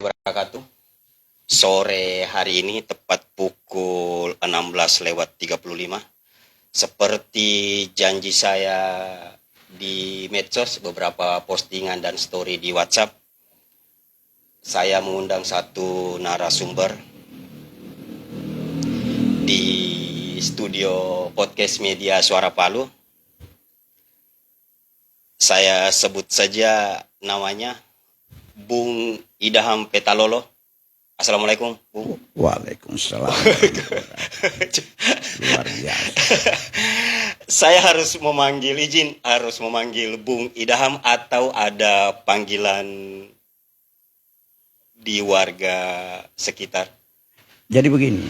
wabarakatuh. Sore hari ini tepat pukul 16:35. Seperti janji saya di medsos, beberapa postingan dan story di WhatsApp, saya mengundang satu narasumber di studio podcast media Suara Palu. Saya sebut saja namanya Bung Idaham Petalolo. Assalamualaikum, Bung. Waalaikumsalam. Luar biasa. Saya harus memanggil Bung Idaham atau ada panggilan di warga sekitar? Jadi begini.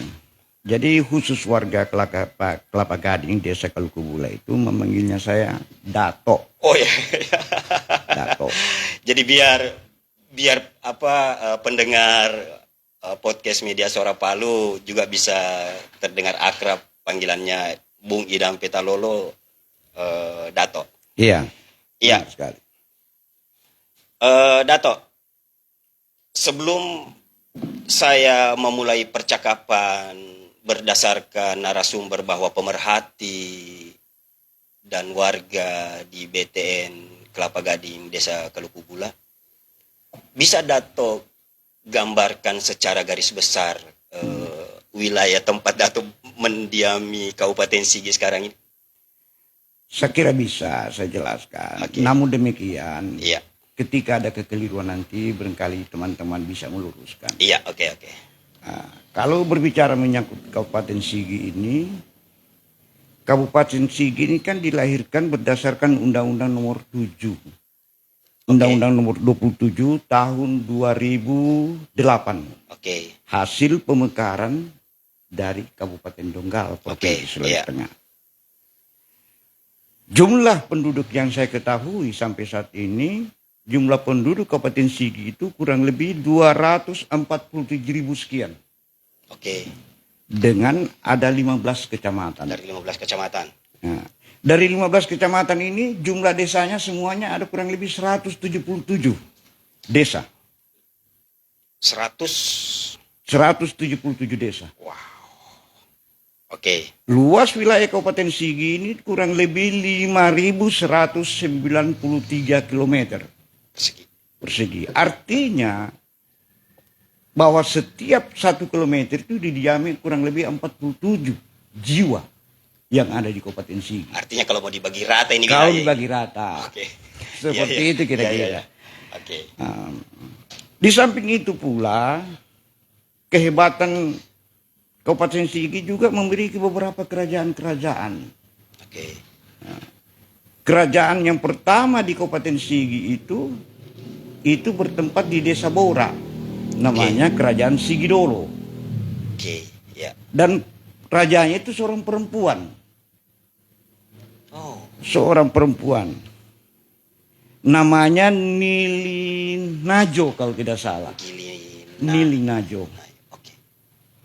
Jadi khusus warga Kelapa Gading, Desa Kalukubula itu memanggilnya saya Dato. Oh ya. Dato. Jadi biar pendengar podcast media Suara Palu juga bisa terdengar akrab panggilannya Bung Idaham Petalolo, Dato. Iya. Iya. Sekali. Dato, sebelum saya memulai percakapan berdasarkan narasumber bahwa pemerhati dan warga di BTN Kelapa Gading, Desa Kalukubula, bisa Dato gambarkan secara garis besar wilayah tempat Dato mendiami Kabupaten Sigi sekarang ini? Saya kira bisa saya jelaskan. Oke. Namun demikian, Iya, ketika ada kekeliruan nanti barangkali teman-teman bisa meluruskan. iya, oke. Nah, kalau berbicara menyangkut Kabupaten Sigi ini, Kabupaten Sigi ini kan dilahirkan berdasarkan Undang-Undang Nomor 7. Undang-Undang Nomor 27 tahun 2008. Oke. Hasil pemekaran dari Kabupaten Donggal, Provinsi Sulawesi iya. Tengah. Jumlah penduduk yang saya ketahui sampai saat ini, jumlah penduduk Kabupaten Sigi itu kurang lebih 247.000 sekian. Oke. Dengan ada 15 kecamatan. Dari 15 kecamatan. Nah, dari 15 kecamatan ini jumlah desanya semuanya ada kurang lebih 177 desa. 177 desa. Wow. Oke. Luas wilayah Kabupaten Sigi ini kurang lebih 5.193 km persegi. Artinya bahwa setiap 1 kilometer itu didiami kurang lebih 47 jiwa yang ada di Kabupaten Sigi. Artinya kalau mau dibagi rata ini Kalau wilayah dibagi rata. Oke. Seperti itu kira-kira. Oke. Di samping itu pula, kehebatan Kabupaten Sigi juga memiliki beberapa kerajaan-kerajaan. Oke. Kerajaan yang pertama di Kabupaten Sigi itu bertempat di Desa Bora. Namanya Kerajaan Sigidolo. Oke, ya. Dan rajanya itu seorang perempuan. Oh. Seorang perempuan. Namanya Nili Najo kalau tidak salah. Nili Najo. Oke.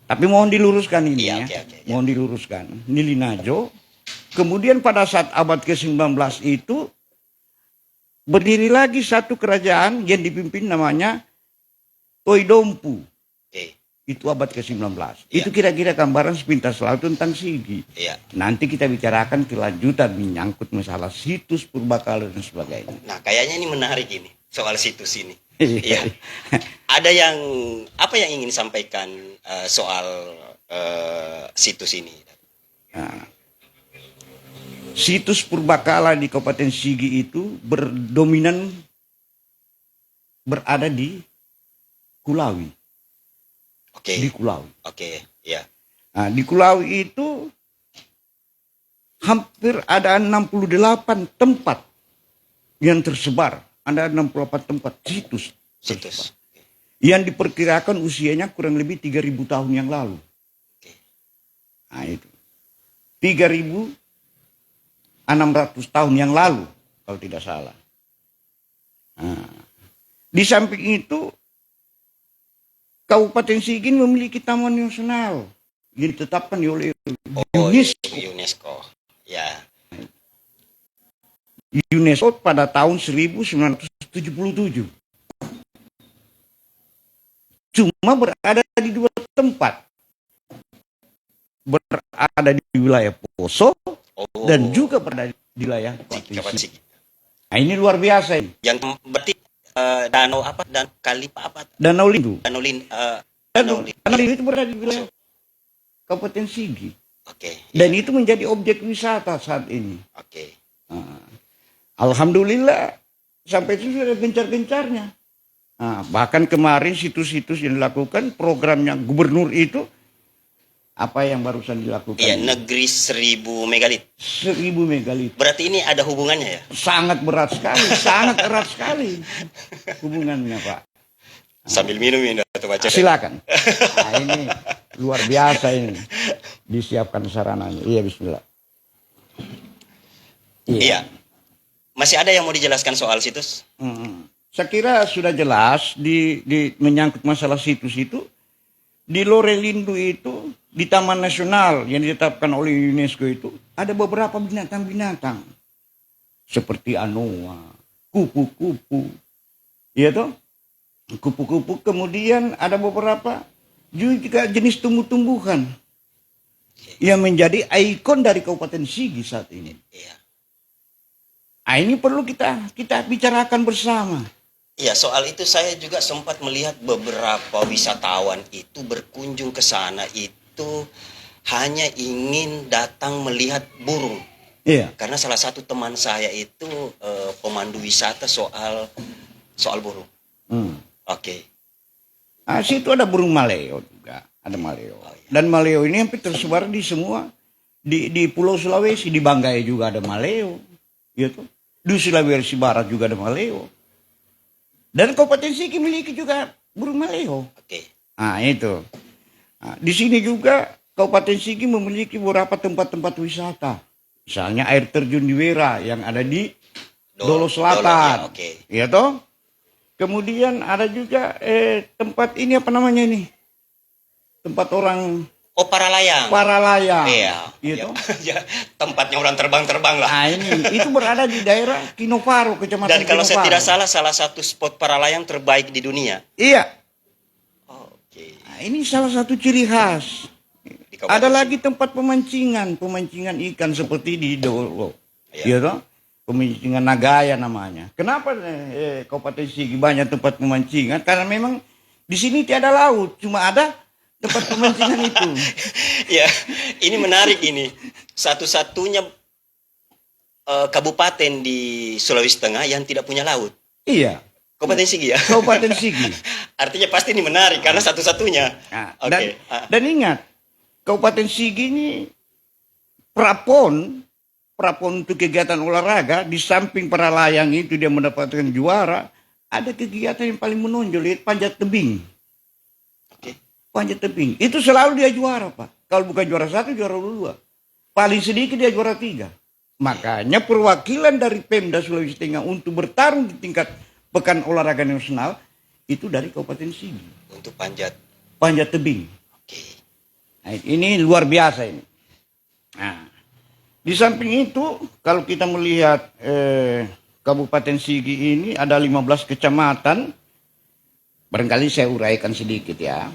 Tapi mohon diluruskan ini Iya, ya. oke, Mohon diluruskan. Nili Najo. Kemudian pada saat abad ke-19 itu berdiri lagi satu kerajaan yang dipimpin namanya Toidompu. Oke. Itu abad ke-19. Iya. Itu kira-kira gambaran sepintas laut tentang Sigi. Iya. Nanti kita bicarakan kelanjutan menyangkut masalah situs purbakala dan sebagainya. Nah, kayaknya ini menarik ini soal situs ini. Iya. Ada apa yang ingin sampaikan soal situs ini? Nah, situs purbakala di Kabupaten Sigi itu berdominan berada di Kulawi. Oke. Di Kulawi. Oke, ya. Nah, di Kulawi itu hampir ada 68 tempat yang tersebar. Ada 68 tempat situs. Situs. Yang diperkirakan usianya kurang lebih 3.000 tahun yang lalu. Oke. Nah itu. 3.600 tahun yang lalu kalau tidak salah. Nah, di samping itu Kabupaten Sigi memiliki taman nasional yang ditetapkan oleh UNESCO. Ya. UNESCO pada tahun 1977. cuma berada di dua tempat. Berada di wilayah Poso dan juga berada di wilayah Kapan Sigi. sih? Nah, ini luar biasa ini. Yang berarti danau apa dan kali apa? Danau Lindu. Danau Lin. Danau Lindu itu berada di wilayah Kabupaten Sigi. Oke. Dan itu menjadi objek wisata saat ini. Oke. Nah, alhamdulillah sampai itu sudah gencar-gencarnya. Nah, bahkan kemarin situs-situs yang dilakukan programnya gubernur itu apa yang barusan dilakukan? Iya, negeri 1000 megalit. 1000 megalit. Berarti ini ada hubungannya ya? Sangat berat sekali, sangat erat sekali hubungannya, Pak. Sambil minum ini atau baca. Silakan. Nah, ini luar biasa ini. Disiapkan sarananya. Iya, bismillah. Iya. Masih ada yang mau dijelaskan soal situs? Saya kira sudah jelas di menyangkut masalah situs itu. Di Lorelindu itu, di Taman Nasional yang ditetapkan oleh UNESCO itu, ada beberapa binatang-binatang. Seperti anoa, kupu-kupu. Iya toh? Kupu-kupu, kemudian ada beberapa juga jenis tumbuh-tumbuhan yang menjadi ikon dari Kabupaten Sigi saat ini. Iya. Nah, ini perlu kita bicarakan bersama. Iya, soal itu saya juga sempat melihat beberapa wisatawan itu berkunjung ke sana itu hanya ingin datang melihat burung. Iya. Karena salah satu teman saya itu pemandu wisata soal burung. Oke. Nah, situ ada burung maleo juga, ada maleo. Oh, iya. Dan maleo ini hampir tersebar di semua di Pulau Sulawesi, di Banggai juga ada maleo, gitu. Di Sulawesi Barat juga ada maleo. Dan Kabupaten Sigi memiliki juga burung maleo. Oke. Nah, itu. Nah, di sini juga Kabupaten Sigi memiliki beberapa tempat-tempat wisata. Misalnya air terjun di Wera yang ada di Dolo Selatan. Oke. Ya toh? Kemudian ada juga tempat ini apa namanya ini? Tempat orang Oh, Paralayang. Paralayang. Iya. Gitu. Ya, tempatnya orang terbang-terbang lah. Nah, ini itu berada di daerah Kinoparo, Kecamatan Dan kalau saya Kinoparo. tidak salah satu spot paralayang terbaik di dunia. Iya. Oke. Nah, ini salah satu ciri khas. Di Kabupaten Ada Sigi. lagi tempat pemancingan ikan seperti di Dolo. Iya. Gitu. Pemancingan Nagaya namanya. Kenapa Kabupaten Sigi banyak tempat pemancingan? Karena memang di sini tiada laut, cuma ada tempat pemancingan itu. Ya, ini menarik ini. Satu-satunya kabupaten di Sulawesi Tengah yang tidak punya laut. Iya. Kabupaten Sigi ya. Kabupaten Sigi. Artinya pasti ini menarik karena satu-satunya. Nah, Oke. dan ingat, Kabupaten Sigi ini prapon untuk kegiatan olahraga, di samping para layang itu dia mendapatkan juara, ada kegiatan yang paling menonjol, yaitu panjat tebing. Oke. Panjat tebing. Itu selalu dia juara, Pak. Kalau bukan juara 1, juara 2. Paling sedikit dia juara 3. Makanya perwakilan dari Pemda Sulawesi Tengah untuk bertarung di tingkat Pekan Olahraga Nasional itu dari Kabupaten Sigi. Untuk panjat. Panjat tebing. Oke. Nah, ini luar biasa ini. Nah, di samping itu kalau kita melihat Kabupaten Sigi ini ada 15 kecamatan. Barangkali saya uraikan sedikit ya.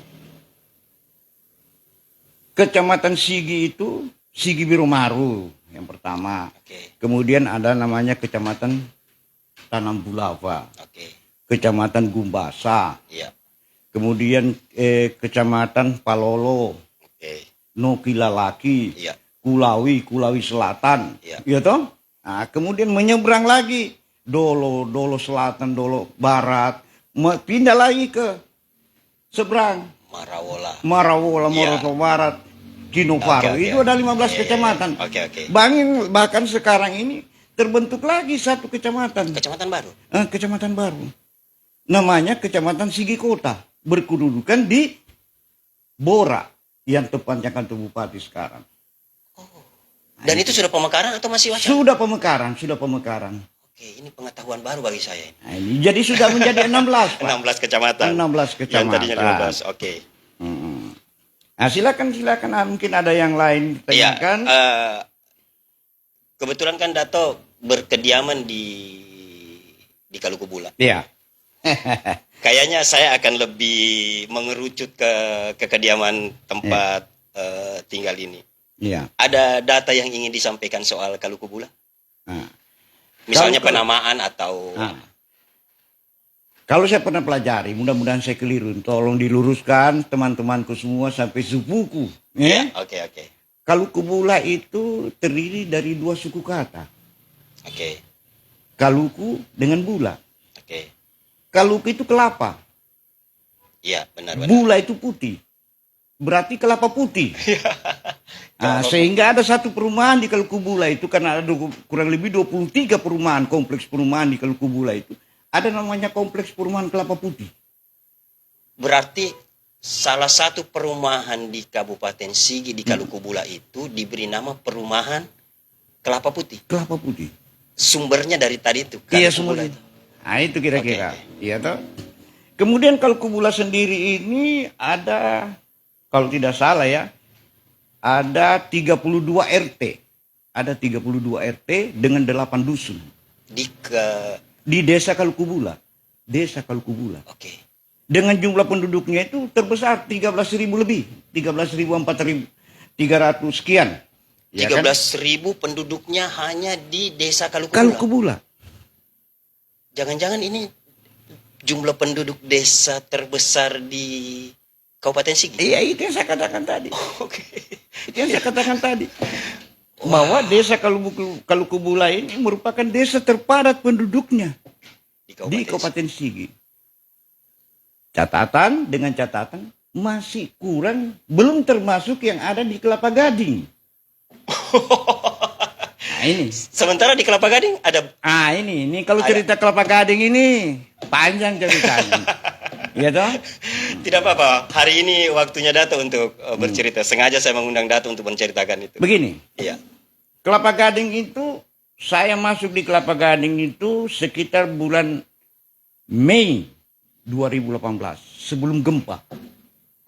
Kecamatan Sigi itu Sigi Biromaru yang pertama. Oke. Kemudian ada namanya Kecamatan Tanam Bulava. Oke. Kecamatan Gumbasa. Iya. Kemudian Kecamatan Palolo. Oke. Nokilalaki. Iya. Kulawi Selatan. Iya. Ya toh? Nah, kemudian menyeberang lagi Dolo Selatan, Dolo Barat, pindah lagi ke seberang Marawola. Marawola, Iya. Moroto Barat, Kinoparo. Oke, oke. Itu ada 15 Iya, iya, kecamatan. iya. Oke. Bahkan sekarang ini terbentuk lagi satu kecamatan. Kecamatan baru. Kecamatan baru. Namanya Kecamatan Sigi Kota. Berkedudukan di Bora. Yang tepatnya kantor bupati sekarang. Dan itu sudah pemekaran atau masih wacana? Sudah pemekaran. Oke, ini pengetahuan baru bagi saya. Nah, ini jadi sudah menjadi 16, Pak. 16 kecamatan. 16 Yang tadinya kecamatan. 15. Oke. Nah, silakan. Ah, mungkin ada yang lain Iya. ditanyakan. Kebetulan kan Dato berkediaman di Kalukubula. Iya. Kayaknya saya akan lebih mengerucut ke kediaman tempat tinggal ini. Iya. Ada data yang ingin disampaikan soal Kalukubula? Nah, Misalnya kalau- penamaan atau nah, kalau saya pernah pelajari, mudah-mudahan saya keliru. Tolong diluruskan teman-temanku semua sampai sepupu. Ya, Ya? oke. Kalukubula itu terdiri dari dua suku kata. Oke. Kaluku dengan bula. Oke. Kaluku itu kelapa. Iya, benar. Bula itu putih. Berarti kelapa putih. Nah, sehingga ada satu perumahan di Kalukubula itu, karena ada kurang lebih 23 perumahan, kompleks perumahan di Kalukubula itu. Ada namanya kompleks perumahan kelapa putih. Berarti salah satu perumahan di Kabupaten Sigi di Kalukubula itu diberi nama perumahan Kelapa Putih. Kelapa putih. Sumbernya dari tadi itu. Iya, Kalukubula semuanya. Nah, itu kira-kira. Oke. Iya toh. Kemudian Kalukubula sendiri ini ada, kalau tidak salah ya, ada 32 RT. Ada 32 RT dengan 8 dusun. Di desa Kalukubula. Desa Kalukubula. Oke. Dengan jumlah penduduknya itu terbesar 13.000 lebih. 13.000, 4.300 sekian. Ya 13.000 penduduknya hanya di desa Kalukubula. Kalukubula. Jangan-jangan ini jumlah penduduk desa terbesar di Kabupaten Sigi? Iya, itu yang saya katakan tadi. Oke. Itu yang saya katakan tadi. Bahwa desa Kalukubula ini merupakan desa terpadat penduduknya di Kabupaten Sigi. Dengan catatan masih kurang, belum termasuk yang ada di Kelapa Gading. Nah ini. Sementara di Kelapa Gading ada. Ini kalau cerita Kelapa Gading ini panjang ceritanya. Iya toh? Tidak apa-apa. Hari ini waktunya Dato untuk bercerita. Sengaja saya mengundang Dato untuk menceritakan itu. Begini. Iya. Kelapa Gading itu, saya masuk di Kelapa Gading itu sekitar bulan Mei 2018, sebelum gempa.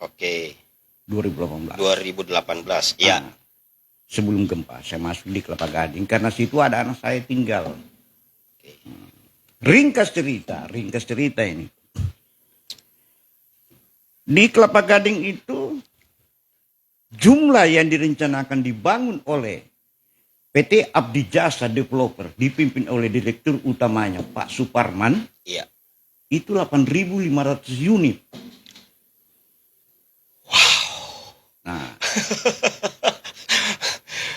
Oke. 2018. 2018. Iya. Sebelum gempa, saya masuk di Kelapa Gading karena situ ada anak saya tinggal. Oke. Ringkas cerita ini. Di Kelapa Gading itu jumlah yang direncanakan dibangun oleh PT Abdi Jasa Developer dipimpin oleh direktur utamanya Pak Suparman. Iya. Itu 8.500 unit. Nah,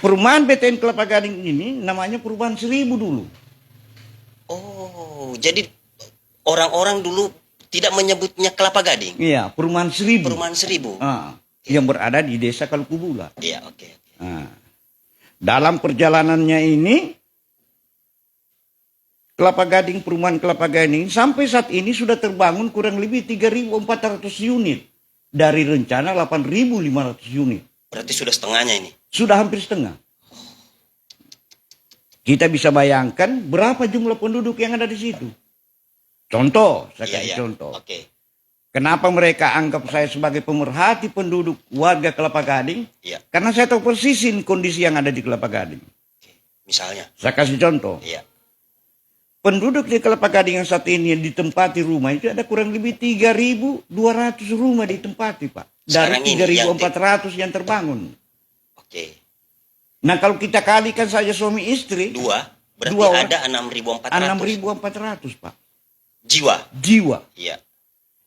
perumahan BTN Kelapa Gading ini namanya Perumahan 1000 dulu. Oh, jadi orang-orang dulu tidak menyebutnya Kelapa Gading. Iya, Perumahan 1000. Perumahan 1000. Yang berada di desa Kalukubula. Iya, oke. Nah, dalam perjalanannya ini, perumahan Kelapa Gading sampai saat ini sudah terbangun kurang lebih 3.400 unit. Dari rencana 8.500 unit. Berarti sudah setengahnya ini. Sudah hampir setengah. Kita bisa bayangkan berapa jumlah penduduk yang ada di situ. Contoh, saya kasih contoh. Oke. Kenapa mereka anggap saya sebagai pemerhati penduduk warga Kelapa Gading? Iya. Karena saya tahu persis kondisi yang ada di Kelapa Gading. Oke. Misalnya. Saya kasih contoh. Iya. Penduduk di Kelapa Gading yang saat ini yang ditempati rumah itu ada kurang lebih 3.200 rumah ditempati, Pak. Dari 3.400 yang terbangun. Oke. Nah, kalau kita kalikan saja suami istri, Berarti ada 6.400. 6.400, Pak. Jiwa. Iya.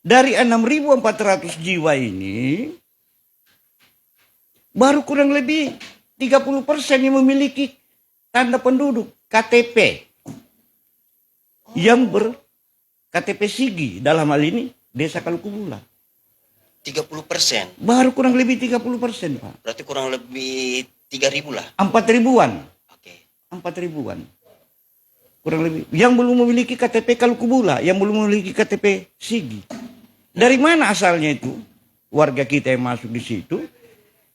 Dari 6.400 jiwa ini, baru kurang lebih 30% yang memiliki tanda penduduk KTP. Yang KTP Sigi, dalam hal ini desa Kalukubula. 30%. Baru kurang lebih 30%, Pak. Berarti kurang lebih 3.000 lah. 4.000-an. Oke. 4.000-an. Kurang lebih. Yang belum memiliki KTP Kalukubula, yang belum memiliki KTP Sigi. Dari mana asalnya itu? Warga kita yang masuk di situ,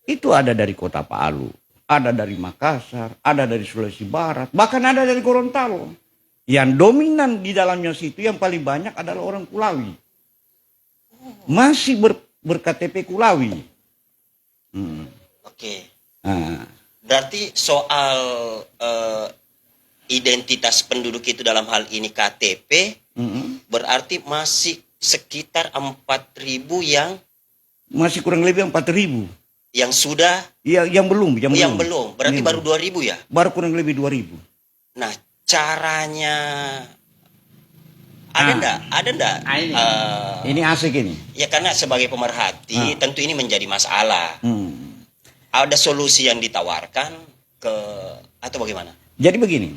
itu ada dari Kota Palu, ada dari Makassar, ada dari Sulawesi Barat, bahkan ada dari Gorontalo. Yang dominan di dalamnya situ yang paling banyak adalah orang Kulawi. Masih ber-KTP Kulawi. Oke. Nah. Berarti soal identitas penduduk itu dalam hal ini KTP, berarti masih sekitar 4.000 Masih kurang lebih 4.000. yang sudah, Iya, yang belum. berarti Yang baru 2.000 ya. Baru kurang lebih 2.000. Nah, caranya ada Ah. enggak? Ada enggak? Ini. Ini asik ini. Ya karena sebagai pemerhati tentu ini menjadi masalah. Hmm. Ada solusi yang ditawarkan ke atau bagaimana? Jadi begini.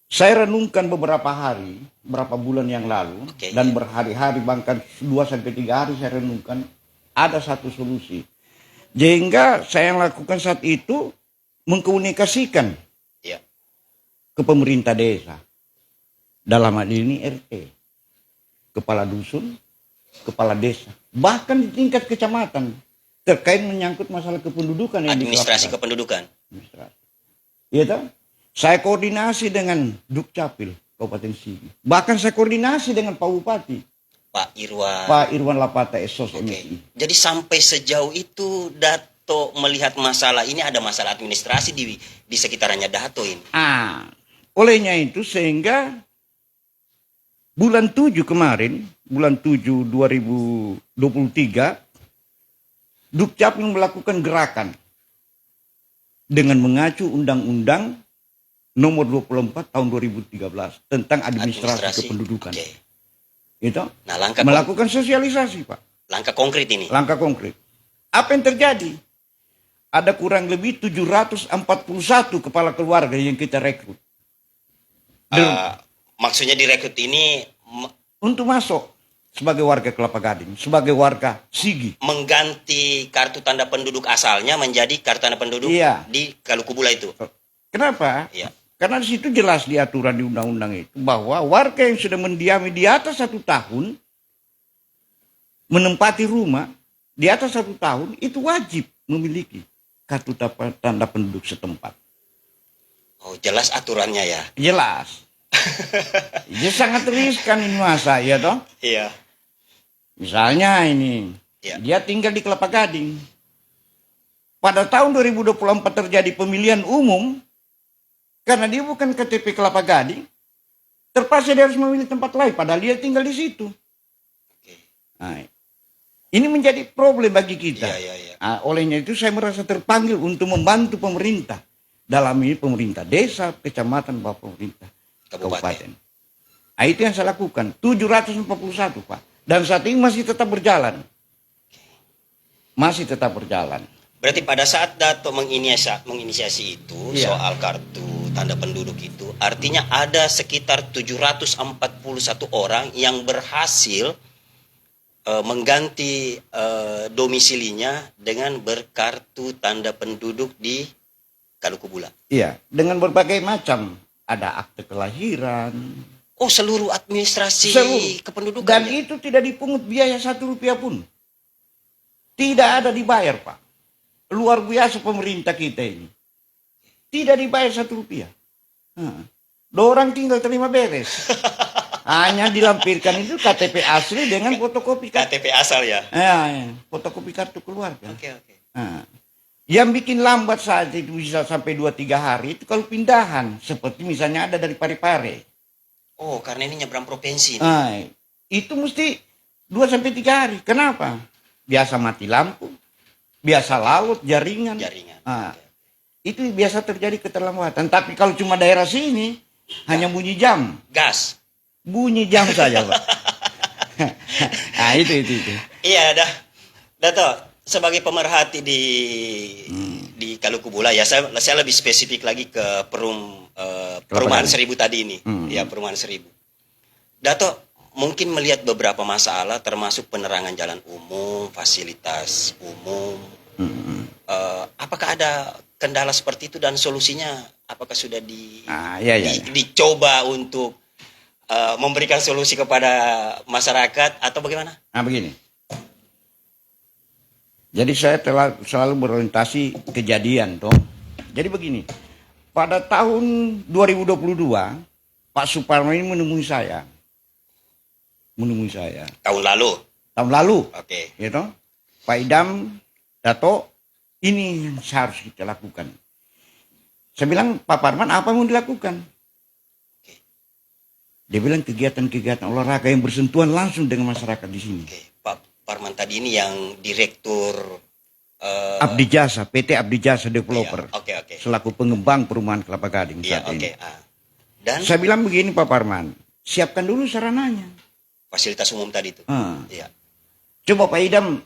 Saya renungkan beberapa hari, berapa bulan yang lalu, Oke. dan berhari-hari, bahkan 2 sampai 3 hari saya renungkan, ada satu solusi. Sehingga saya lakukan saat itu, mengkomunikasikan Ya. ke pemerintah desa. Dalam hal ini RT, kepala dusun, kepala desa, bahkan di tingkat kecamatan, terkait menyangkut masalah kependudukan yang Administrasi dikelapkan. kependudukan. Administrasi. Iya toh? Saya koordinasi dengan Dukcapil Kabupaten Sigi. Bahkan saya koordinasi dengan Pak Bupati, Pak Irwan. Pak Irwan Lapata Esos Oke. MSI. Jadi sampai sejauh itu Dato melihat masalah ini, ada masalah administrasi di sekitarannya Dato ini. Olehnya itu sehingga bulan 7 kemarin, bulan 7 2023, Dukcapil melakukan gerakan dengan mengacu Undang-Undang Nomor 24 tahun 2013 tentang administrasi kependudukan. Oke. Gitu? Nah, langkah Melakukan sosialisasi, Pak. langkah konkret ini. Langkah konkret. Apa yang terjadi? Ada kurang lebih 741 kepala keluarga yang kita rekrut. Maksudnya direkrut ini Untuk masuk sebagai warga Kelapa Gading, sebagai warga Sigi. mengganti kartu tanda penduduk asalnya menjadi kartu tanda penduduk Iya. di Kalukubula itu. Kenapa? Iya. Karena di situ jelas di aturan di undang-undang itu bahwa warga yang sudah mendiami di atas 1 tahun, menempati rumah di atas 1 tahun, itu wajib memiliki kartu tanda penduduk setempat. Oh, jelas aturannya ya. Jelas. Ini sangat riskan ini masa, ya toh? Iya. Misalnya ini, Ya. dia tinggal di Kelapa Gading. Pada tahun 2024 terjadi pemilihan umum, karena dia bukan KTP Kelapa Gading, terpaksa dia harus memilih tempat lain, padahal dia tinggal di situ. Oke. Nah, ini menjadi problem bagi kita. Iya. Olehnya itu saya merasa terpanggil untuk membantu pemerintah. Dalam ini pemerintah desa, kecamatan, bapak pemerintah kabupaten. Nah, itu yang saya lakukan. 741, Pak. Dan saat ini masih tetap berjalan. Masih tetap berjalan. Berarti pada saat Dato menginisiasi itu Iya. soal kartu tanda penduduk itu, artinya ada sekitar 741 orang yang berhasil mengganti domisilinya dengan berkartu tanda penduduk di Kalukubula. Iya, dengan berbagai macam. Ada akte kelahiran. Oh, seluruh administrasi Seluruh. kependudukan. Dan ya? itu tidak dipungut biaya 1 rupiah pun. Tidak ada dibayar, Pak. Luar biasa pemerintah kita ini. Tidak dibayar 1 rupiah. Orang tinggal terima beres. Hanya dilampirkan itu KTP asli dengan fotokopi KTP asal ya. Ya, fotokopi kartu keluarga. Oke. Nah, yang bikin lambat saat itu bisa sampai 2-3 hari itu kalau pindahan. Seperti misalnya ada dari Parepare. Oh, karena ini nyebrang provinsi. Nah, itu mesti 2-3 hari. Kenapa? Biasa mati lampu, biasa laut, jaringan. Nah, itu biasa terjadi keterlambatan. Tapi kalau cuma daerah sini, hanya bunyi jam. Gas. Bunyi jam saja, Pak. Nah, itu. Iya, Dato, sebagai pemerhati di Kalukubula ya, saya lebih spesifik lagi ke perumahan Seribu tadi ini. Ya, perumahan Seribu. Dato, mungkin melihat beberapa masalah termasuk penerangan jalan umum, fasilitas umum. Apakah ada kendala seperti itu dan solusinya apakah sudah dicoba untuk memberikan solusi kepada masyarakat atau bagaimana? Nah, begini. Jadi saya telah selalu berorientasi kejadian, toh. Jadi begini. Pada tahun 2022, Pak Suparno ini menemui saya. Tahun lalu. Oke. Ya toh? Pak Idam, Dato, ini yang harus kita lakukan. Saya bilang, Pak Parman, apa yang mau dilakukan? Dia bilang kegiatan-kegiatan olahraga yang bersentuhan langsung dengan masyarakat di sini. Oke, Pak Parman tadi ini yang direktur Abdi Jasa, PT Abdi Jasa Developer. iya, oke. Selaku pengembang perumahan Kelapa Gading Iya, saat ini. Dan Saya bilang begini Pak Parman, siapkan dulu sarananya. fasilitas umum tadi itu. Ah. Iya. Coba Pak Idam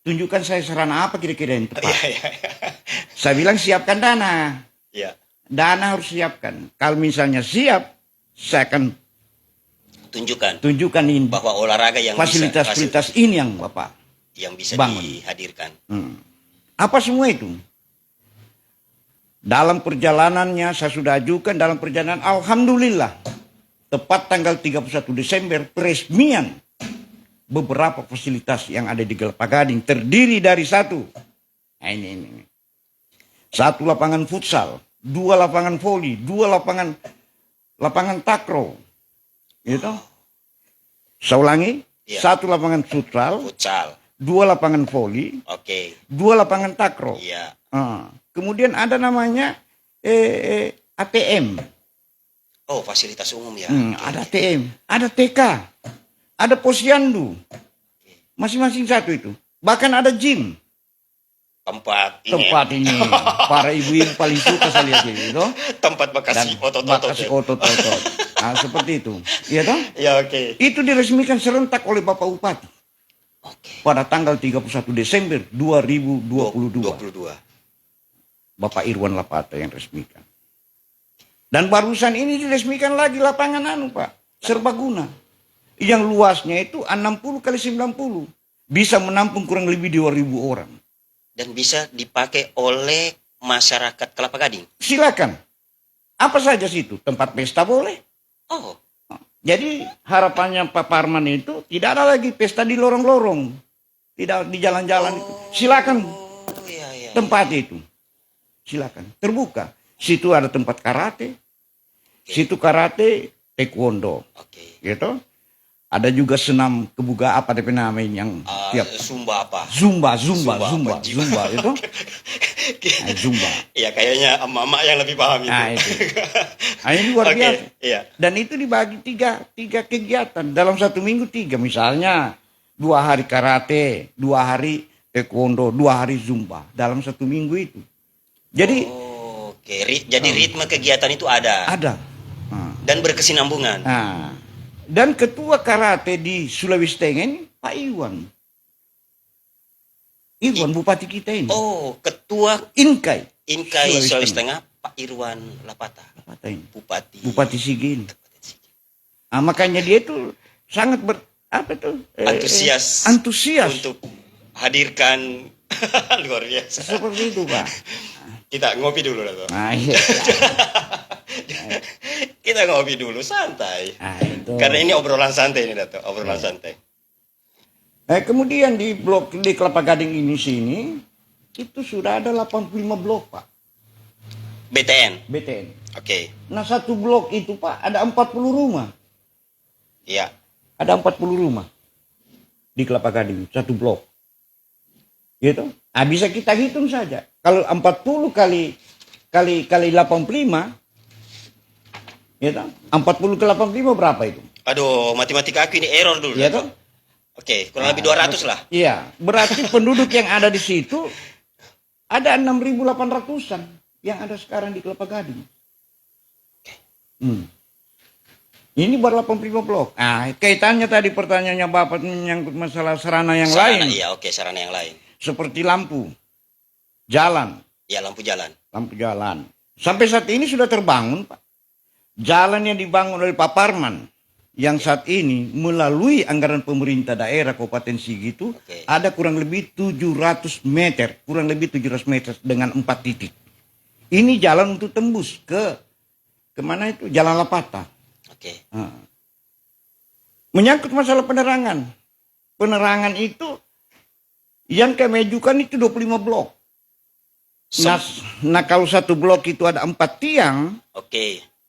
tunjukkan saya sarana apa kira-kira yang tepat. Iya. Saya bilang siapkan dana. Iya. Dana harus siapkan. Kalau misalnya siap, saya akan tunjukkan ini bahwa olahraga yang fasilitas ini yang Bapak yang bisa bangun. dihadirkan. Apa semua itu? Dalam perjalanannya saya sudah ajukan dalam perjalanan, alhamdulillah tepat tanggal 31 Desember peresmian beberapa fasilitas yang ada di Kelapa Gading terdiri dari ini. Satu lapangan futsal, 2 lapangan voli, 2 lapangan takraw. Gitu. Saya ulangi, Iya. 1 lapangan futsal, Futsal. 2 lapangan voli, Oke. 2 lapangan takraw. Iya. Kemudian ada namanya ATM. Oh, fasilitas umum ya. Ada ATM, ada TK, ada posyandu. Masing-masing satu itu. Bahkan ada gym. Tempat Ini para ibu-ibu paling suka saya lihat itu. tempat bekasi otot-otot. Bekasi otot-otot. Nah, seperti itu. Iya toh? Ya, oke. Itu diresmikan serentak oleh Bapak Bupati. Oke. Pada tanggal 31 Desember 2022. 22. Bapak Irwan Lapata yang resmikan. Dan barusan ini diresmikan lagi lapangan Pak, serbaguna. Yang luasnya itu 60 kali 90. Bisa menampung kurang lebih 2.000 orang. Dan bisa dipakai oleh masyarakat Kelapa Gading. Silakan. Apa saja situ? Tempat pesta boleh. Oh, Jadi harapannya Pak Parman itu tidak ada lagi pesta di lorong-lorong. Tidak di jalan-jalan. Silakan iya. tempat itu. Silakan. Terbuka. Situ ada tempat karate. Situ karate, taekwondo. Oke. Gitu. Ada juga senam kebuga apa DP namanya yang tiap Zumba apa? Zumba itu. Nah, Zumba. Iya, kayaknya emak-emak yang lebih paham itu. Nah, itu. Nah, ini luar Oke, biasa. iya. Dan itu dibagi tiga kegiatan. Dalam 1 minggu 3. Misalnya 2 hari karate, 2 hari taekwondo, 2 hari zumba. Dalam 1 minggu itu. Jadi Oke, jadi ritme kegiatan itu ada. ada. Dan berkesinambungan. Nah, dan ketua karate di Sulawesi Tengah ini Pak Iwan. Bupati kita ini. Oh, ketua Inkai Sulawesi Tengah Pak Irwan Lapata. ini. Bupati Sigi ini. Makanya dia itu sangat antusias untuk hadirkan luar biasa. Seperti itu Pak. Kita ngopi dulu Dato. Nah, iya. Kita ngopi dulu santai. Nah, itu. Karena ini obrolan santai ini Dato, obrolan santai. Kemudian di blok di Kelapa Gading ini sini itu sudah ada 85 blok Pak. BTN. Oke. Nah, 1 blok itu Pak ada 40 rumah. Iya. Ada 40 rumah di Kelapa Gading, 1 blok. Gitu. Bisa kita hitung saja. Kalau 40 kali 85, gitu. 40 ke 85 berapa itu? Aduh, matematika aku ini error dulu. Iya Dato. toh? Oke, kurang lebih 200 lah. Iya, berarti penduduk yang ada di situ ada 6.800-an yang ada sekarang di Kelapa Gading. Ini baru 85 blok. Kaitannya tadi pertanyaannya Bapak menyangkut masalah sarana yang lain. Iya, oke, sarana yang lain. Seperti lampu, jalan. Ya, lampu jalan. Sampai saat ini sudah terbangun, Pak. Jalan yang dibangun oleh Pak Parman yang saat ini melalui anggaran pemerintah daerah Kabupaten Sigi itu ada kurang lebih 700 meter dengan 4 titik. Ini jalan untuk tembus ke mana itu? Jalan Lapata. Oke. Menyangkut masalah penerangan. Penerangan itu yang kami ajukan itu 25 blok. Nah, kalau 1 blok itu ada 4 tiang,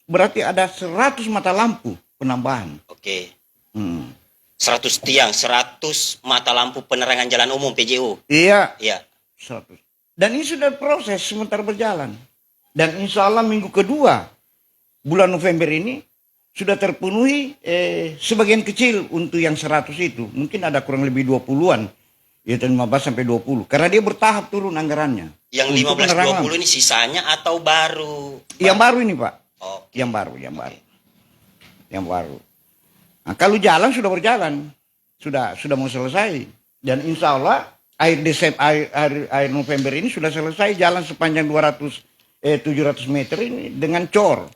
berarti ada 100 mata lampu penambahan. 100 tiang, 100 mata lampu penerangan jalan umum PJU. Iya. 100. Dan ini sudah proses sementara berjalan. Dan insya Allah minggu kedua bulan November ini sudah terpenuhi sebagian kecil untuk yang 100 itu. Mungkin ada kurang lebih 20-an. Yaitu 15 sampai 20. Karena dia bertahap turun anggarannya. Yang Untuk 15-20 ini sisanya atau baru? Yang baru ini, Pak. Oke. Yang baru. Yang baru. Nah, kalau jalan sudah berjalan. Sudah mau selesai. Dan insya Allah akhir November ini sudah selesai jalan sepanjang 700 meter ini dengan cor.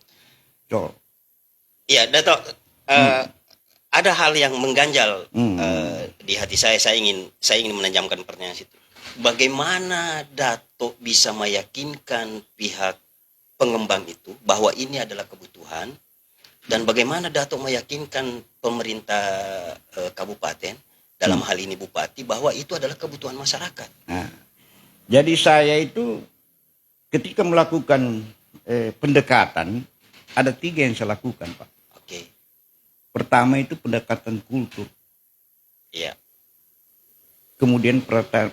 Iya, Dato. Ada hal yang mengganjal di hati saya. Saya ingin menanjamkan pertanyaan situ. Bagaimana Dato bisa meyakinkan pihak pengembang itu bahwa ini adalah kebutuhan, dan bagaimana Dato meyakinkan pemerintah kabupaten, dalam hal ini bupati, bahwa itu adalah kebutuhan masyarakat? Nah, jadi saya itu ketika melakukan pendekatan ada 3 yang saya lakukan, Pak. Oke. Pertama itu pendekatan kultur. Iya. Kemudian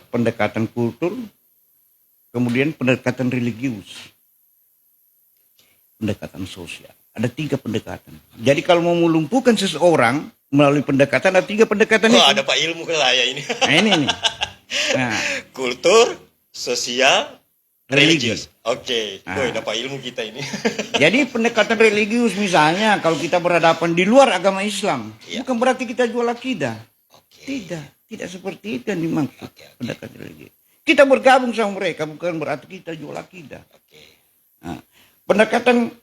pendekatan kultur, kemudian pendekatan religius, pendekatan sosial. Ada 3 pendekatan. Jadi kalau mau melumpuhkan seseorang melalui pendekatan, ada 3 pendekatan itu. Ada Pak ilmu ke saya ini. Nah, ini nih. Nah, Kultur, sosial, religius. religi. Oke. Ah. Woi, dapat ilmu kita ini. Jadi pendekatan religius misalnya kalau kita berhadapan di luar agama Islam, Iya. bukan berarti kita jual akidah. Oke. Tidak seperti itu yang dimaksud Oke. pendekatan religius. Kita bergabung sama mereka bukan berarti kita jual akidah. Oke. Nah, pendekatan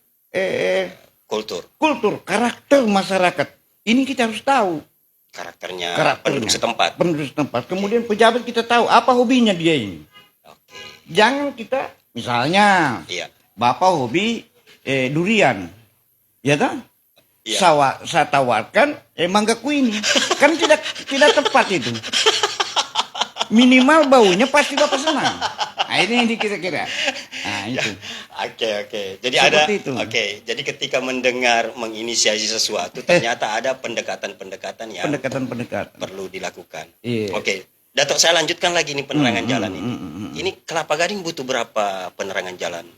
Kultur, kultur, karakter masyarakat. Ini kita harus tahu karakternya, karakternya. penduduk setempat. Penduduk setempat. Kemudian pejabat kita tahu apa hobinya dia ini. Oke. Jangan kita misalnya Iya. Bapak hobi durian. Ya kan? Iya. Saya tawarkan mangga kuini. Kan tidak tepat itu. Minimal baunya pasti Bapak senang. Nah, ini kira-kira. Nah, itu. Oke. Jadi Seperti ada itu. Oke. Jadi ketika mendengar menginisiasi sesuatu, ternyata ada pendekatan-pendekatan yang Pendekatan-pendekatan. perlu dilakukan. Iya. Oke. Datuk, saya lanjutkan lagi nih penerangan jalan ini. Ini Kelapa Gading butuh berapa penerangan jalan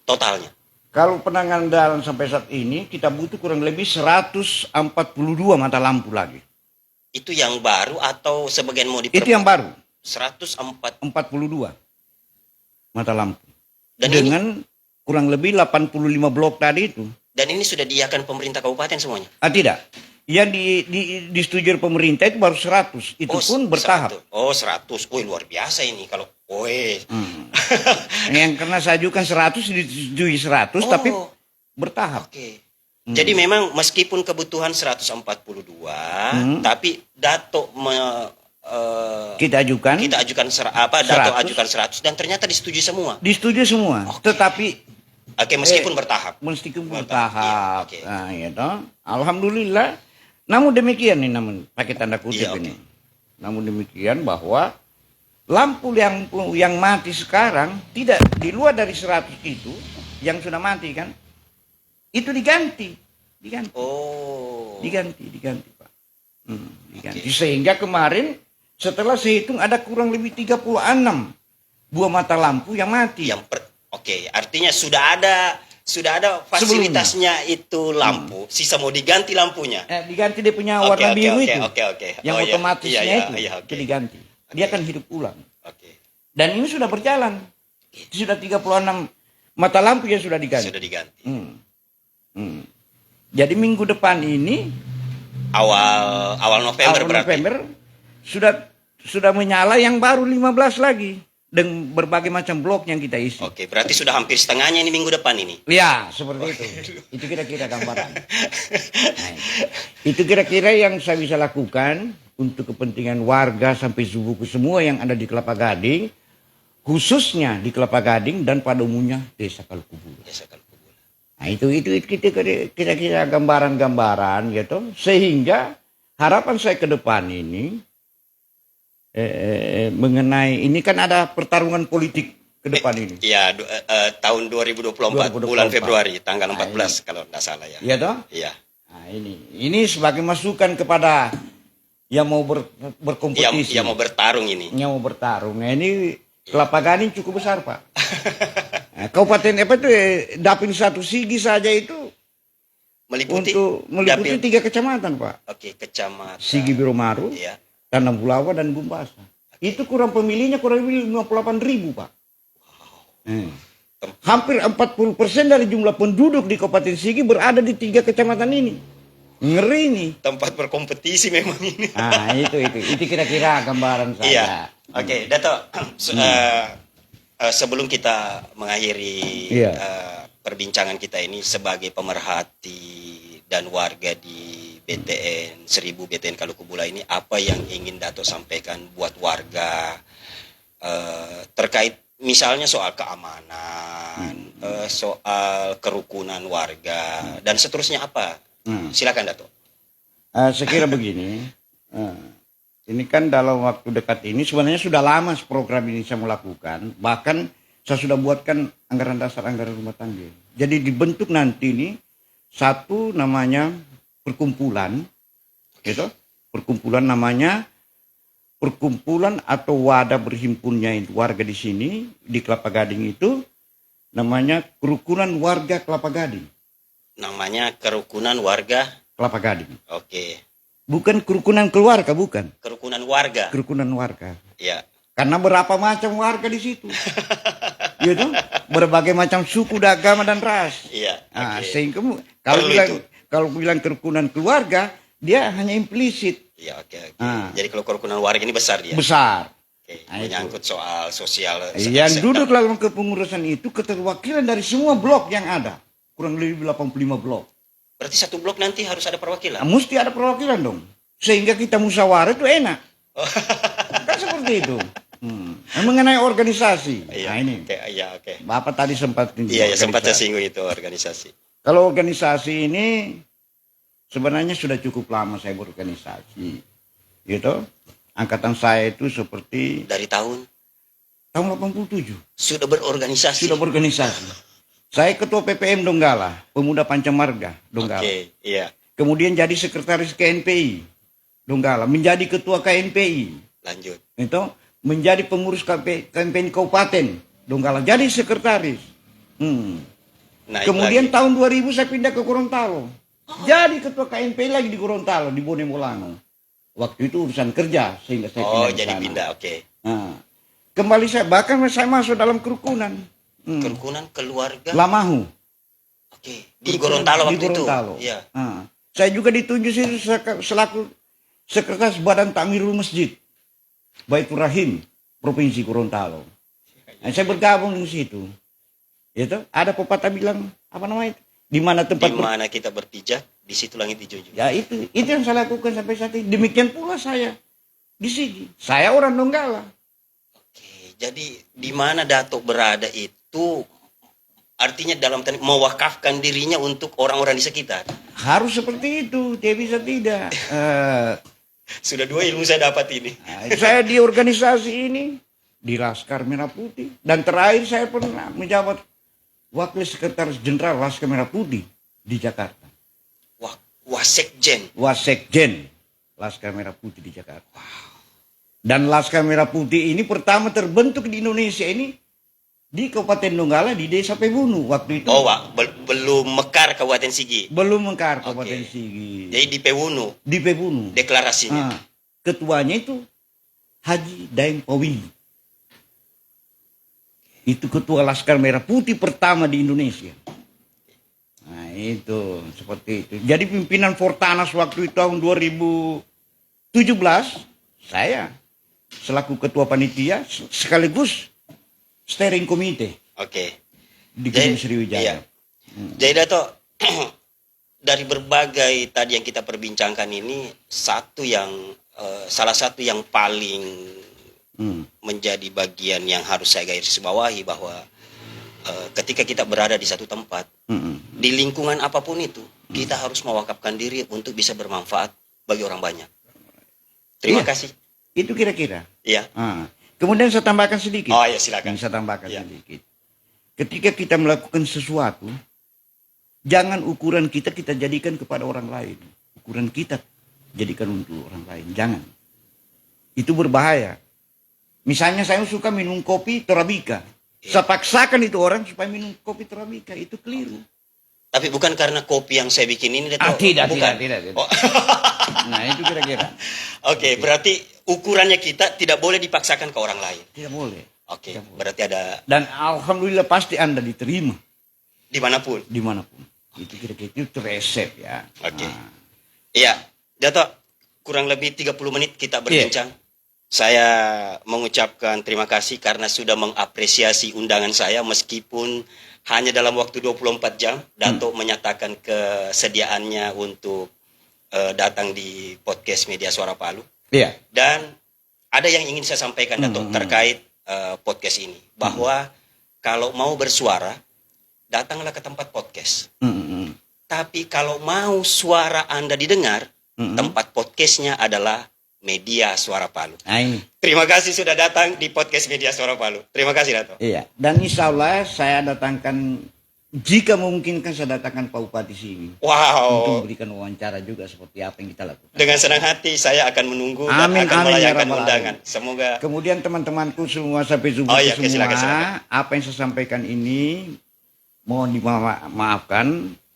totalnya? Kalau penanganan jalan sampai saat ini kita butuh kurang lebih 142 mata lampu lagi. Itu yang baru atau sebagian mau Itu diperbaiki? yang baru. 104. 42 mata lampu. Dan dengan kurang lebih 85 blok tadi itu. Dan ini sudah diiakan pemerintah kabupaten semuanya? Tidak. Yang disetujui pemerintah itu baru 100. Itu pun bertahap. 100. Wih, luar biasa ini kalau Yang karena saya ajukan 100 disetujui 100 tapi bertahap. Oke. Jadi memang meskipun kebutuhan 142, tapi Dato Kita ajukan Dato ajukan 100 dan ternyata disetujui semua. disetujui semua. Tetapi Meskipun bertahap. meskipun Iya, bertahap. oke. Nah, ya toh. Alhamdulillah. Namun demikian nih, pakai tanda kutip Iya, oke. ini. Namun demikian bahwa lampu yang mati sekarang tidak di luar dari 100 itu yang sudah mati kan, itu diganti. Oh. Diganti, Pak. Diganti. Sehingga kemarin setelah saya hitung ada kurang lebih 36 buah mata lampu yang mati. Oke, artinya sudah ada fasilitasnya itu lampu, sisa mau diganti lampunya. Diganti dia punya warna biru itu. Oke. Yang otomatisnya itu oke. diganti. Dia akan hidup ulang. Oke. Dan ini sudah berjalan. Sudah 36 mata lampu yang sudah diganti. Sudah diganti. Jadi minggu depan ini Awal November berarti. November sudah menyala yang baru 15 lagi dengan berbagai macam blok yang kita isi. Oke, berarti sudah hampir setengahnya ini minggu depan ini. Ya, seperti itu. Itu kira-kira gambaran. Nah, itu kira-kira yang saya bisa lakukan untuk kepentingan warga sampai subuhku semua yang ada di Kelapa Gading, khususnya di Kelapa Gading dan pada umumnya Desa Kalukubula. Nah, itu kira-kira gambaran-gambaran gitu, sehingga harapan saya ke depan ini mengenai ini kan ada pertarungan politik ke depan ini. Iya, tahun 2024 bulan Februari tanggal 14 kalau tidak salah ya. Iya toh? Iya. Nah, ini sebagai masukan kepada yang mau berkompetisi. Yang mau bertarung ini. Yang mau bertarung. Nah, ini Kelapa Gading cukup besar, Pak. Nah, Kabupaten apa itu Dapin 1 Sigi saja itu Meliputi Untuk meliputi dapil. 3 kecamatan, Pak. Oke, kecamatan. Sigi Biromaru, Iya. Tanam Bulawa, dan Gumbasa. Itu kurang pemilihnya kurang lebih 58.000, Pak. Hampir 40% dari jumlah penduduk di Kabupaten Sigi berada di 3 kecamatan ini. Ngeri nih. Tempat berkompetisi memang ini. Ah, itu kira-kira gambaran saya. Iya. Oke, Dato. Sebelum kita mengakhiri Iya. perbincangan kita ini sebagai pemerhati dan warga di BTN 1000 BTN Kalukubula ini, apa yang ingin Dato sampaikan buat warga terkait misalnya soal keamanan, soal kerukunan warga dan seterusnya apa? Silakan Dato. Saya kira begini, ini kan dalam waktu dekat ini sebenarnya sudah lama program ini saya melakukan, bahkan saya sudah buatkan anggaran dasar anggaran rumah tangga. Jadi dibentuk nanti ini satu namanya perkumpulan, gitu, perkumpulan namanya perkumpulan atau wadah berhimpunnya warga di sini di Kelapa Gading itu namanya kerukunan warga Kelapa Gading. Namanya kerukunan warga. Kelapa Gading. Oke. Bukan kerukunan keluarga, bukan. Kerukunan warga. Kerukunan warga. Ya. Karena berapa macam warga di situ. Gitu? Berbagai macam suku, agama, dan ras. Iya. Nah, Oke. sehingga Perlu itu. kalau bilang kerukunan keluarga, dia hanya implisit. Iya, oke. Ah. Jadi kalau kerukunan warga ini besar dia. Besar. Oke. Nah, Menyangkut soal sosial. Yang duduk dalam kepengurusan itu keterwakilan dari semua blok yang ada. Kurang lebih 85 blok. Berarti satu blok nanti harus ada perwakilan. Nah, mesti ada perwakilan dong. Sehingga kita musyawarah itu enak. Kan seperti itu. Mengenai organisasi. Iya. Nah ini. Oke, iya, oke. Bapak tadi sempat Iya, ya, sempat saya singgung itu organisasi. Kalau organisasi ini sebenarnya sudah cukup lama saya berorganisasi. Gitu. Angkatan saya itu seperti Dari tahun tahun 87 sudah berorganisasi. sudah berorganisasi. Saya ketua PPM Donggala, Pemuda Pancamarga Donggala. Oke, iya. Kemudian jadi sekretaris KNPI Donggala, menjadi ketua KNPI. Lanjut. Itu menjadi pengurus KNPI Kabupaten Donggala, jadi sekretaris. Naik Kemudian lagi. tahun 2000 saya pindah ke Gorontalo. Jadi ketua KNPI lagi di Gorontalo, di Bonemolano. Waktu itu urusan kerja sehingga saya pindah ke jadi sana. pindah, oke. Nah, kembali bahkan saya masuk dalam kerukunan. Kerukunan keluarga. Lamahu. Oke. Di Gorontalo waktu di Gorontalo. itu. Iya. Nah, saya juga ditunjuk selaku sekretaris Badan Takmirul Masjid Baitur Rahim Provinsi Gorontalo. Nah, saya bergabung di situ. Itu ada pepatah bilang apa namanya? Di mana tempat Di mana kita berpijak, di situ langit dijunjung. ya itu yang saya lakukan sampai saat ini. Demikian pula saya di sini. Saya orang Donggala. Oke. Jadi di mana Dato berada itu artinya dalam mewakafkan dirinya untuk orang-orang di sekitar. Harus seperti itu, tidak bisa tidak. Sudah 2 ilmu saya dapat ini. Saya di organisasi ini, di Laskar Merah Putih. Dan terakhir saya pernah menjabat Wakil Sekretaris Jenderal Laskar Merah Putih di Jakarta. Wasekjen. Wasekjen Laskar Merah Putih di Jakarta. Dan Laskar Merah Putih ini pertama terbentuk di Indonesia ini di Kabupaten Donggala di Desa Pebunu waktu itu. Oh, belum mekar Kabupaten Sigi. Belum mengkar Kabupaten Oke. Sigi. Jadi di Pewunu Di Pebunu. deklarasinya. Ketuanya itu Haji Daeng Pawi. Itu ketua Laskar Merah Putih pertama di Indonesia. Nah itu seperti itu. Jadi pimpinan Fortanas waktu itu tahun 2017 saya selaku ketua panitia sekaligus steering committee Oke. di Gunung Sriwijaya. Iya. Jadi Dato, dari berbagai tadi yang kita perbincangkan ini salah satu yang paling menjadi bagian yang harus saya garisbawahi bahwa ketika kita berada di satu tempat, di lingkungan apapun itu, kita harus mewakafkan diri untuk bisa bermanfaat bagi orang banyak. Terima Iya. kasih. Itu kira-kira. Iya. Kemudian saya tambahkan sedikit. Oh ya, silakan. Saya tambahkan Iya. sedikit. Ketika kita melakukan sesuatu, jangan ukuran kita jadikan kepada orang lain. Ukuran kita jadikan untuk orang lain. Jangan. Itu berbahaya. Misalnya saya suka minum kopi Torabika. Saya paksakan itu orang supaya minum kopi Torabika. Itu keliru. Tapi bukan karena kopi yang saya bikin ini, Dato. Tidak, Bukan. tidak. Oh. Nah, itu kira-kira. Oke, berarti ukurannya kita tidak boleh dipaksakan ke orang lain. Tidak boleh. Oke, Tidak boleh. berarti ada Dan alhamdulillah pasti Anda diterima dimanapun. dimanapun. Itu kira-kira itu resep ya. Oke. Nah, Iya, Dato, kurang lebih 30 menit kita berbincang. Saya mengucapkan terima kasih karena sudah mengapresiasi undangan saya meskipun hanya dalam waktu 24 jam Dato menyatakan kesediaannya untuk datang di podcast Media Suara Palu. iya. Dan ada yang ingin saya sampaikan Dato terkait podcast ini bahwa kalau mau bersuara datanglah ke tempat podcast. Tapi kalau mau suara Anda didengar, tempat podcastnya adalah Media Suara Palu. Nah, ini. Terima kasih sudah datang di podcast Media Suara Palu. Terima kasih, Dato. Iya. Dan insya Allah saya datangkan, jika memungkinkan saya datangkan Pak Bupati sini. Untuk Wow. memberikan wawancara juga seperti apa yang kita lakukan. Dengan senang hati saya akan menunggu Amin, dan akan amin, ya melayangkan Rabbal undangan. Alamin. Semoga Kemudian teman-temanku semua sampai Zubuti Oh iya, oke, semua, silakan. apa yang saya sampaikan ini mohon dimaafkan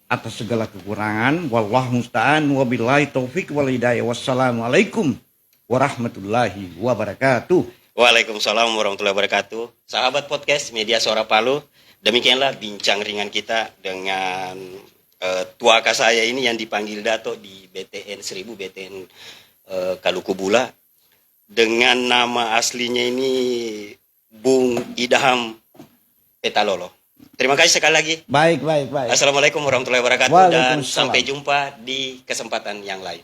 atas segala kekurangan. Wallahu musta'an wabillahi taufik wal hidayah. Wassalamualaikum warahmatullahi wabarakatuh. Waalaikumsalam warahmatullahi wabarakatuh. Sahabat podcast Media Suara Palu, demikianlah bincang ringan kita dengan tuaka saya ini yang dipanggil Dato di BTN 1000 BTN Kaluku Bula dengan nama aslinya ini Bung Idham Petalolo. Terima kasih sekali lagi. Baik. Assalamualaikum warahmatullahi wabarakatuh dan Waalaikumsalam. sampai jumpa di kesempatan yang lain.